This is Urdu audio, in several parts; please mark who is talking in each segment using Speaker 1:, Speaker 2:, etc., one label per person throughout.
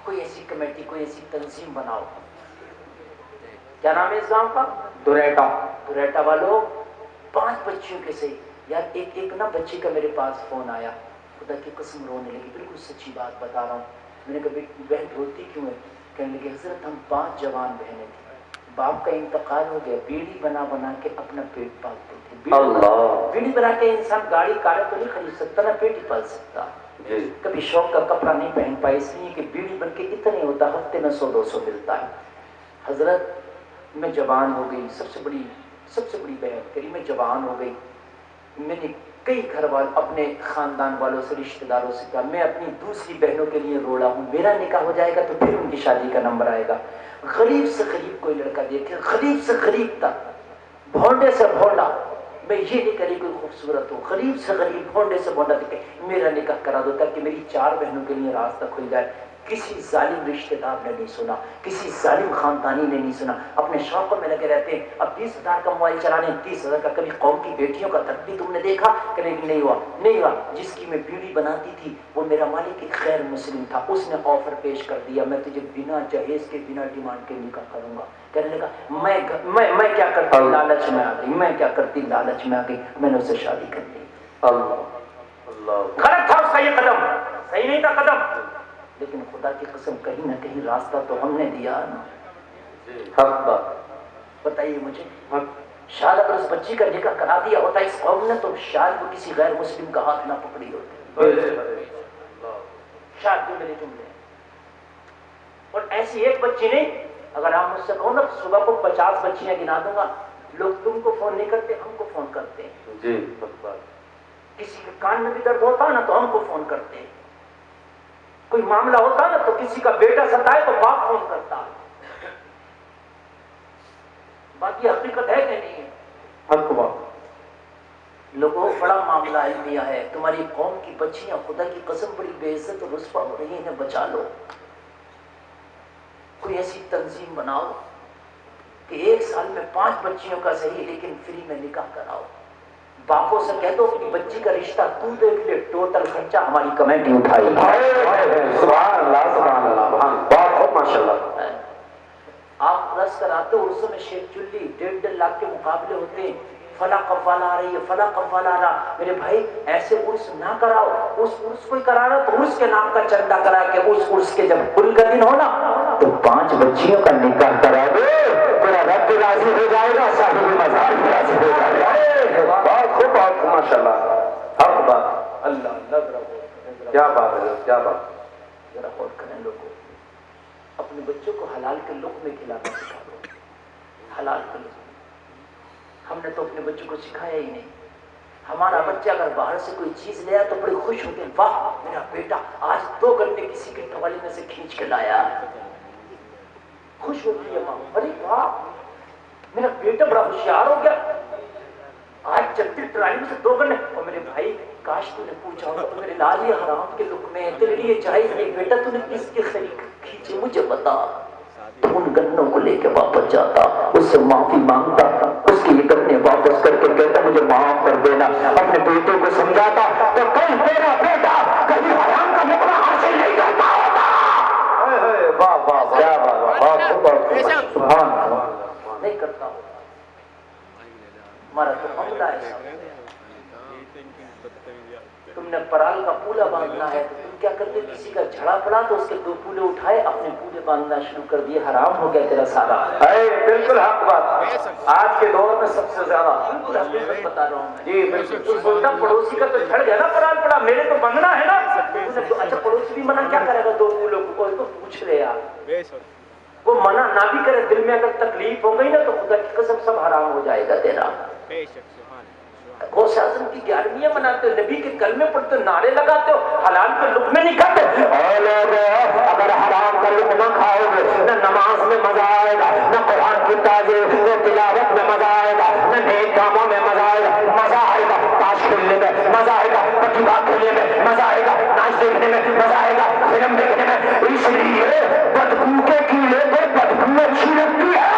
Speaker 1: کوئی ایسی کمیٹی، کوئی ایسی تنظیم بناؤ. کیا نام ہے اس گاؤں کا؟ دوریٹا. دوریٹا والوں 5 بچیوں کے سے یار ایک نا بچی کا میرے پاس فون آیا، خدا کی قسم رونے لگی، بالکل سچی بات بتا رہا ہوں. میں نے کہا بہن روتی کیوں ہے؟ کہنے لگے حضرت ہم 5 جوان بہنیں تھیں، باپ کا انتقال ہو گیا، بیڑی بنا بنا کے اپنا پیٹ پالتے تھے. بیڑی بنا کے انسان گاڑی کار تو نہیں خرید سکتا نا، پیٹ ہی پال سکتا. کبھی شوق کا کپڑا نہیں پہن پائے اس لیے کہ بیڑی بن کے اتنے ہوتا، ہفتے میں 100-200 ملتا ہے. حضرت میں جوان ہو گئی، سب سے بڑی بہن کری میں جوان ہو گئی. میں نے کئی گھر والوں، اپنے خاندان والوں سے، رشتہ داروں سے کہا میں اپنی دوسری بہنوں کے لیے روڑا ہوں، میرا نکاح ہو جائے گا تو پھر ان کی شادی کا نمبر آئے گا. غریب سے غریب کوئی لڑکا دیکھے، غریب سے غریب تک، بھونڈے سے بھونڈا، میں یہ نہیں کری کوئی خوبصورت ہو، غریب سے غریب بھونڈے سے بھونڈا دیکھے میرا نکاح کرا دو تاکہ میری 4 بہنوں کے لیے راستہ کھل جائے. کسی ظالم رشتہ دار نے نہیں سنا، کسی ظالم خاندانی نے نہیں سنا. اپنے شوقوں میں لگے رہتے ہیں. اب 20,000 کا موبائل چلانے، 30,000 کا. کبھی قوم کی بیٹیوں کا تک بھی تم نے دیکھا کہ نہیں ہوا. جس کی میں بیڑی بناتی تھی وہ میرا مالک ایک غیر مسلم تھا، اس نے آفر پیش کر دیا میں تجھے بنا جہیز کے، بنا ڈیمانڈ کے نکاح کروں گا. کہنے لگا میں کیا کرتی، لالچ میں آ گئی، لالچ میں آ گئی، میں نے اسے شادی کر دی. غلط تھا اس کا یہ قدم، صحیح نہیں تھا قدم، لیکن خدا کی قسم کہیں نہ کہیں راستہ تو ہم نے دیا نا. حق بات بتائیے مجھے، شاید اگر اس بچی کا نکاح کرا دیا ہوتا اس قوم نے تو شاید وہ کسی غیر مسلم کا ہاتھ نہ پکڑی ہوتی. شاید جو میرے جملے. اور ایسی ایک بچی نہیں، اگر آپ مجھ سے کہو نا صبح کو 50 بچیاں گنا دوں گا. لوگ تم کو فون نہیں کرتے، ہم کو فون کرتے ہیں. جی کسی کے کان میں بھی درد ہوتا نا تو ہم کو فون کرتے ہیں. کوئی معاملہ ہوتا نا تو کسی کا بیٹا ستائے تو باپ فون کرتا. باقی حقیقت ہے کہ نہیں ہے؟ حق بات. لوگوں بڑا معاملہ علمیہ ہے. تمہاری قوم کی بچیاں خدا کی قسم بڑی بے عزت اور رسوا ہو رہی ہیں، بچا لو. کوئی ایسی تنظیم بناؤ کہ 1 سال میں 5 بچیوں کا صحیح لیکن فری میں نکاح کراؤ. باپوں سے کہہ دو اپنی بچی کا رشتہ تو دیکھ لے، ٹوٹل خرچہ ہماری کمیٹی اٹھائی. سبحان اللہ سبحان اللہ، بہت ماشاء اللہ. آپ رس کراتے ہو عرصوں میں شیخ چلی 1.5 لاکھ کے مقابلے ہوتے ہیں. فلاں قوالا آ رہی ہے، فلاں قوالا آ رہا. میرے بھائی ایسے عرس نہ کراؤ. اس عرس کو ہی کرانا تو عرس کے نام کا چندہ کرا کے اس عرس کے جب کل کا دن ہونا تو 5 بچیوں کا نکاح کرا دو. تیرا رب بھی راضی ہو جائے گا، صاحب مزار بھی راضی ہو جائے گا. بہت خوب بہت خوب ماشاء اللہ. حق بات. اللہ کیا بات ہے، کیا بات. ذرا غور کریں لوگوں، اپنے بچوں کو حلال کے لقمے کھلانا سکھا دو. حلال کے لقمے ہم نے تو اپنے بچوں کو سکھایا ہی نہیں. ہمارا بچہ اگر باہر سے کوئی چیز لے آیا تو بڑے خوش ہوتے ہیں، واہ میرا بیٹا آج 2 گھنٹے کسی کے ٹوالی میں سے کھینچ کے لایا. خوش ہوتی ہے ماں، ارے واہ میرا بیٹا بڑا ہوشیار ہو گیا، آج چلتی ٹرالی میں سے 2 گھنٹے. اور میرے بھائی کاش تو نے پوچھا ہوگا تو میرے لال یہ حرام کے لقمے ہیں، تیرے لیے جائز نہیں. بیٹا تو نے کس کے خرید کھینچے مجھے بتا. تو ان گنوں کو لے کے واپس جاتا، اس سے معافی مانگتا، اس کے یہ گنے واپس کر کے کہتا مجھے معاف کر دینا. اپنے بیٹے کو سمجھاتا تو کل تیرا بیٹا کبھی حرام کا لقمہ حاصل نہیں کرتا ہوتا. واہ واہ کیا نہیں کرتا ہو. ہمارا تو عملہ ایسا. تم نے پرال کا پولا باندھنا ہے تو تم کیا کرتے، کسی کا جھڑا پڑا تو اس کے 2 پولے اٹھائے اپنے پولے باندھنا شروع کر دیے. حرام ہو گیا تیرا سارا. بالکل حق بات. آج کے دور میں سب سے زیادہ بالکل حقیقت بتا رہا ہوں میں. جی بالکل. تو سوچتا پڑوسی کا تو جھڑ گیا نا پرال پڑا، میرے تو باندھنا ہے نا. اچھا پڑوسی بھی منع کیا کرے گا 2 پولوں کو؟ کوئی تو پوچھ لے یار. وہ منع نہ بھی کرے، دل میں اگر تکلیف ہو گئی نا تو خدا کی قسم سب حرام ہو جائے گا تیرا. غوث اعظم کی 11ویں مناتے ہو، نبی کے کلمے پڑھتے ہو، نعرے لگاتے ہو، حلال کے لقمے نہیں کھاتے. اگر حرام کا لقمہ کھاؤ گے نہ نماز میں مزہ آئے گا، نہ قرآن کی تعظیم نہ تلاوت میں مزہ آئے گا، نہ نیک کاموں میں مزہ آئے گا. مزہ آئے گا تاش کھیلنے میں، مزہ آئے گا پٹیبا کھیلنے میں، مزہ آئے گا ناچ دیکھنے میں، مزہ آئے گا فلم دیکھنے میں. اس لیے بدبو کے کیڑے کو بدبو اچھی لگتی ہے،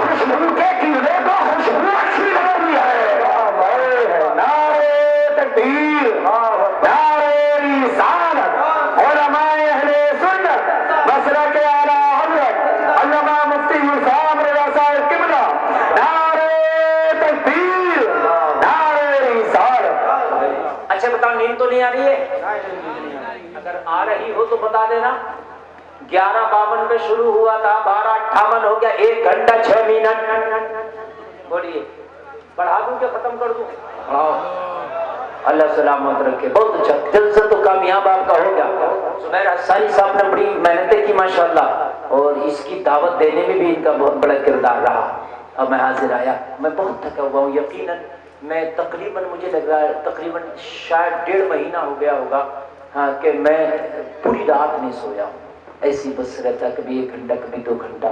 Speaker 1: خوشبو کے کیڑے کو خوشبو اچھی لگتی ہے. نعرے تکبیر، نعرے رسالت، علماء اہل سنت نہیں آ رہی ہے؟ اگر آ رہی ہو تو بتا دینا. 11:52 پہ شروع ہوا تھا, 12:58 ہو گیا, 1 گھنٹہ 6 منٹ. بولیے پڑھا دوں کہ ختم کر دوں؟ اللہ سلامت رکھے. بہت اچھا, جلسہ تو کامیاب آپ کا ہو گیا. زبیر حسانی صاحب نے بڑی محنتیں کی ماشاءاللہ, اور اس کی دعوت دینے میں بھی ان کا بہت بڑا کردار رہا. اب میں حاضر آیا, میں بہت تھکا ہوا ہوں یقیناً. میں تقریباً مجھے لگ رہا ہے تقریباً شاید 1.5 مہینہ ہو گیا ہوگا ہاں کہ میں پوری رات نہیں سویا ہوں. ایسی بس رہتا, کبھی 1 گھنٹہ کبھی 2 گھنٹہ.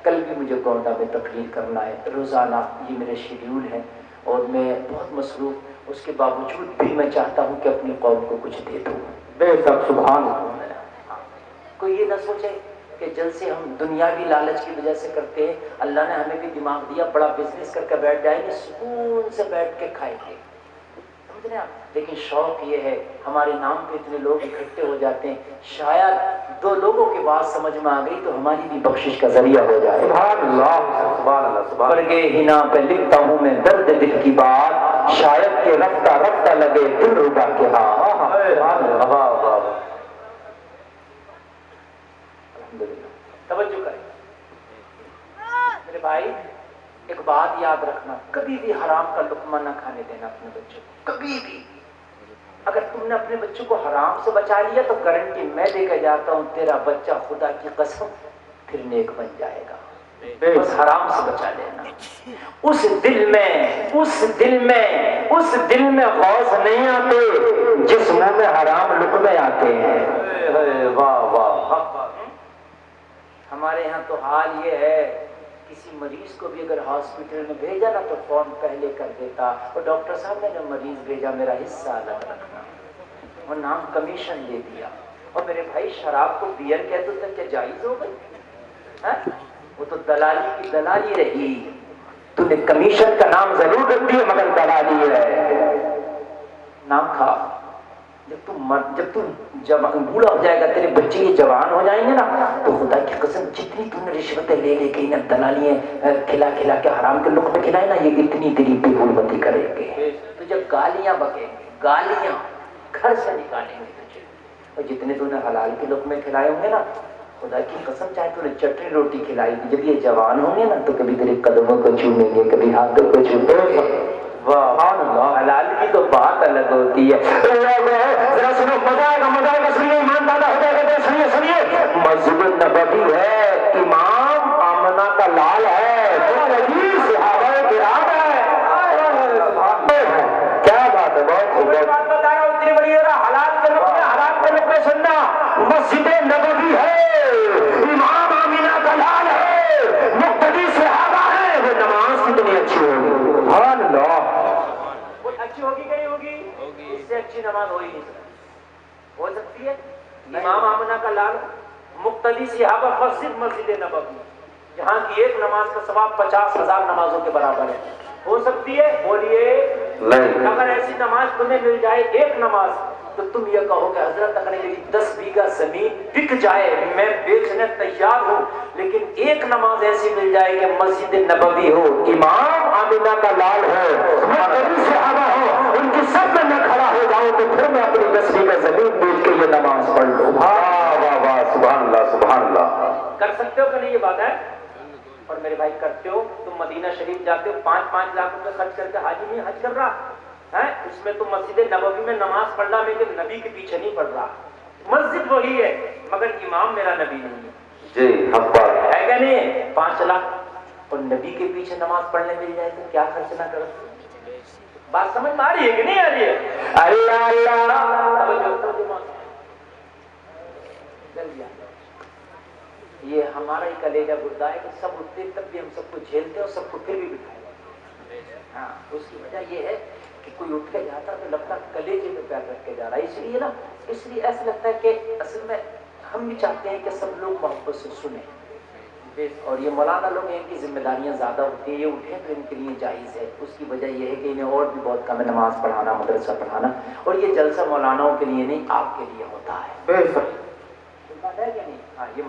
Speaker 1: کل بھی مجھے گونڈا میں تقریر کرنا ہے روزانہ, یہ میرے شیڈیول ہے اور میں بہت مصروف. اس کے باوجود بھی میں چاہتا ہوں کہ اپنی قوم کو کچھ دے دوں. بے شک سبحان اللہ. کوئی یہ نہ سوچے کہ جلسے ہم دنیاوی لالچ کی وجہ سے کرتے ہیں. اللہ نے ہمیں بھی دماغ دیا, بڑا بزنس کر کے بیٹھ جائیں گے, سکون سے بیٹھ کے کھائیں گے, سمجھ رہے آپ. لیکن شوق یہ ہے, ہمارے نام پہ اتنے لوگ اکٹھے ہو جاتے ہیں, شاید 2 لوگوں کی بات سمجھ میں آ گئی تو ہماری بھی بخشش کا ذریعہ ہو جائے. سبحان اللہ سبحان اللہ. برگے ہنا پہ لکھتا ہوں میں درد دل کی بات, شاید کہ رفتہ رفتہ لگے دل ربا کے ہاتھ. توجہ کریں میرے بھائی, ایک بات یاد رکھنا, کبھی بھی حرام کا لقمہ نہ کھانے دینا اپنے بچوں کو, کبھی بھی. اگر تم نے اپنے بچوں کو حرام سے بچا لیا تو گارنٹی میں دے کے جاتا ہوں, تیرا بچہ خدا کی قسم پھر نیک بن جائے گا. بس حرام سے بچا لینا. اس دل میں غوث نہیں آتے جس منہ میں حرام لقمے آتے ہیں. واہ واہ. ہمارے یہاں تو حال یہ ہے, کسی مریض کو بھی اگر ہاسپٹل میں بھیجا نا تو فون پہلے کر دیتا, اور ڈاکٹر صاحب نے جو مریض بھیجا میرا حصہ الگ رکھنا, اور نام کمیشن دے دیا. اور میرے بھائی شراب کو بیئر کہہ دو تو کیا جائز ہو گئی؟ وہ تو دلالی کی دلالی رہی. تو نے کمیشن کا نام ضرور رکھ دیا مگر دلالی ہے. نام کھا. جب تم بوڑھا ہو جائے گا, تیرے بچے یہ جوان ہو جائیں گے نا, تو خدا کی قسم جتنی تم نے رشوتیں لے لے کے انہیں دلالیاں کھلا کھلا کے حرام کے لقمے کھلائے نا, یہ اتنی تیری بے حرمتی کریں گے. تو جب گالیاں بکیں گے, گالیاں گھر سے نکالیں گے تجھے, اور جتنے تو نے حلال کے لقمے کھلائے ہوں گے نا, خدا کی قسم چاہے تو نے چٹنی روٹی کھلائی, جب یہ جوان ہوں گے نا تو کبھی تیرے قدموں کو چومیں گے, کبھی ہاتھوں کو چومیں گے. حلال کی تو بات الگ ہوتی ہے. ذرا سنو, مزہ آئے گا سنیے, ایمان دادا ہو جائے گا. سنیے مسجد نبوی ہے, امام آمنہ کا لال ہے, صحابہ کرام ہے. کیا بات ہے, بہت بات بتا رہا ہوں, اتنی بڑی حالات کے لقمے سننا. مسجد نبوی ہے, امام آمنہ کا لال ہے, مقتدی صحابہ ہے. وہ نماز کتنی اچھی ہوگی, سبحان اللہ. اچھی ہوگی کہ نہیں ہوگی؟ اس سے اچھی نماز ہو ہی نہیں سکتی. ہو سکتی ہے؟ امام آمنہ کا لال, مقتدی صحابہ, مسجد نبوی, جہاں کی ایک نماز کا ثواب 50,000 نمازوں کے برابر ہے. ہو سکتی ہے؟ بولیے نہیں. اگر ایسی نماز تمہیں مل جائے, ایک نماز, تو تم یہ کہو کہ حضرت اگر میری 10 بیگھہ زمین بک جائے میں بیچنے تیار ہوں, لیکن ایک نماز ایسی مل جائے کہ مسجد نبوی ہو, امام آمنہ کا لال ہو, مقتدی صحابہ ہو, ان کی سب میں کھڑا ہو جاؤں, تو پھر میں اپنی 10 بیگھہ زمین بیچ کے یہ نماز پڑھ لوں. واہ واہ واہ, سبحان اللہ سبحان اللہ. کر سکتے ہو کہ نہیں یہ بات ہے؟ اور میرے بھائی کرتے ہو, تم مدینہ شریف جاتے ہو, 5 لاکھ روپے خرچ کر کے, حاجی نہیں حج کر رہا ہے, اس میں تم مسجد نبوی میں نماز پڑھ رہا, لیکن نبی کے پیچھے نہیں پڑھ رہا. مسجد وہی ہے مگر امام میرا نبی نہیں ہے. جی حق بات ہے کہ نہیں؟ 5 لاکھ اور نبی کے پیچھے نماز پڑھنے مل جائے تو کیا خرچ نہ کرو. بات سمجھ میں آ رہی ہے کہ نہیں آ رہی ہے؟ اللہ اللہ. یہ ہمارا ہی کلیجہ گردہ ہے کہ سب اٹھتے تب بھی ہم سب کو جھیلتے اور سب کو پھر بھی بٹھائے. ہاں, اس کی وجہ یہ ہے کہ کوئی اٹھ کے جاتا تو لگتا کلیجے میں پیر رکھ کے جا رہا ہے. اس لیے ایسا لگتا ہے کہ اصل میں ہم بھی چاہتے ہیں کہ سب لوگ محبت سے سنیں. اور یہ مولانا لوگ ہیں, ان کی ذمہ داریاں زیادہ ہوتی ہیں, یہ اٹھیں تو ان کے لیے جائز ہے. اس کی وجہ یہ ہے کہ انہیں اور بھی بہت کم ہے نماز پڑھانا, مدرسہ پڑھانا, اور یہ جلسہ مولاناؤں کے لیے نہیں, آپ کے لیے ہوتا ہے. بات ہے کہ نہیں؟ ہاں, یہ